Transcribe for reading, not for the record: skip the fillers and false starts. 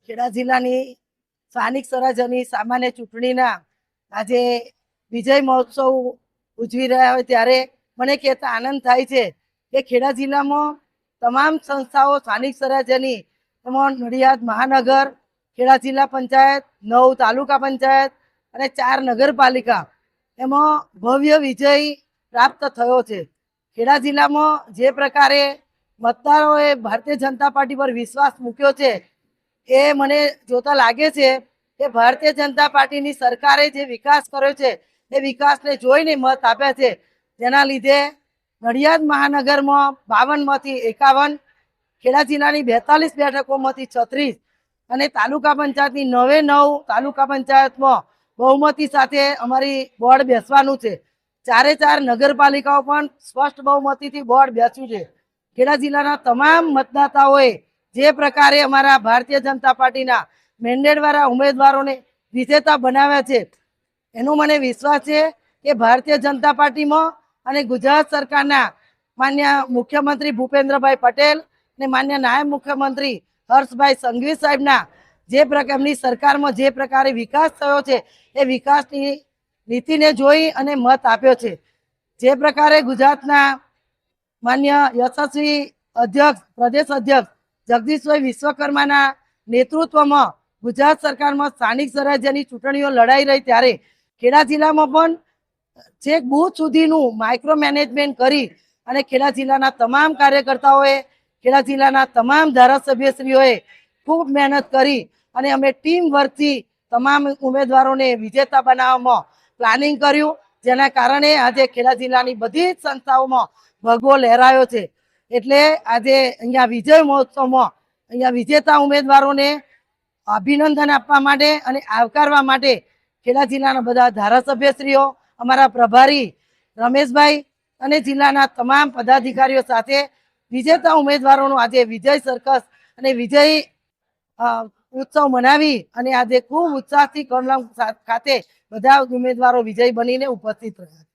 ખેડા જિલ્લાની સ્થાનિક સ્વરાજ્યની સામાન્ય ચૂંટણીના આજે વિજય મહોત્સવ ઉજવી રહ્યા હોય ત્યારે મને કહેતા આનંદ થાય છે કે ખેડા જિલ્લામાં તમામ સંસ્થાઓ સ્થાનિક સ્વરાજ્યની એમાં નડિયાદ મહાનગર, ખેડા જિલ્લા પંચાયત, 9 તાલુકા પંચાયત અને 4 નગરપાલિકા એમાં ભવ્ય વિજય પ્રાપ્ત થયો છે. ખેડા જિલ્લામાં જે પ્રકારે મતદારોએ ભારતીય જનતા પાર્ટી પર વિશ્વાસ મૂક્યો છે એ મને જોતા લાગે છે કે ભારતીય જનતા પાર્ટીની સરકારે જે વિકાસ કર્યો છે એ વિકાસને જોઈને મત આપ્યા છે. જેના લીધે નડિયાદ મહાનગરમાં 52માંથી 51, ખેડા જિલ્લાની 42 બેઠકોમાંથી 36 અને તાલુકા પંચાયતની 9 તાલુકા પંચાયતમાં બહુમતી સાથે અમારી બોર્ડ બેસવાનું છે. 4 નગરપાલિકાઓ પણ સ્પષ્ટ બહુમતીથી બોર્ડ બેસ્યું છે. ખેડા જિલ્લાના તમામ મતદાતાઓએ જે પ્રકારે અમારા ભારતીય જનતા પાર્ટીના મેન્ડેટવાળા ઉમેદવારોને વિજેતા બનાવ્યા છે એનો મને વિશ્વાસ છે કે ભારતીય જનતા પાર્ટીમાં અને ગુજરાત સરકારના માન્ય મુખ્યમંત્રી ભૂપેન્દ્રભાઈ પટેલ અને માન્ય નાયબ મુખ્યમંત્રી હર્ષભાઈ સંઘવી સાહેબના જે પ્રકારની સરકારમાં જે પ્રકારે વિકાસ થયો છે એ વિકાસની નીતિને જોઈ અને મત આપ્યો છે. જે પ્રકારે ગુજરાતના માન્ય યશસ્વી અધ્યક્ષ, પ્રદેશ અધ્યક્ષ જગદીશભાઈ વિશ્વકર્માના નેતૃત્વમાં ગુજરાત સરકારમાં સ્થાનિક સ્વરાજ્યની ચૂંટણીઓ લડાઈ રહી ત્યારે ખેડા જિલ્લામાં પણ છેક બૂથ સુધીનું માઇક્રો મેનેજમેન્ટ કરી અને ખેડા જિલ્લાના તમામ કાર્યકર્તાઓએ, ખેડા જિલ્લાના તમામ ધારાસભ્યશ્રીઓએ ખૂબ મહેનત કરી અને અમે ટીમ વર્કથી તમામ ઉમેદવારોને વિજેતા બનાવવામાં પ્લાનિંગ કર્યું. જેના કારણે આજે ખેડા જિલ્લાની બધી જ સંસ્થાઓમાં ભગવો લહેરાયો છે. એટલે આજે અહીંયા વિજય મહોત્સવમાં અહીંયા વિજેતા ઉમેદવારોને અભિનંદન આપવા માટે અને આવકારવા માટે ખેડા જિલ્લાના બધા ધારાસભ્યશ્રીઓ, અમારા પ્રભારી રમેશભાઈ અને જિલ્લાના તમામ પદાધિકારીઓ સાથે વિજેતા ઉમેદવારોનો આજે વિજય સર્કસ અને વિજય ઉત્સવ મનાવી અને આજે ખૂબ ઉત્સાહથી કમલમ ખાતે બધા ઉમેદવારો વિજય બનીને ઉપસ્થિત રહ્યા.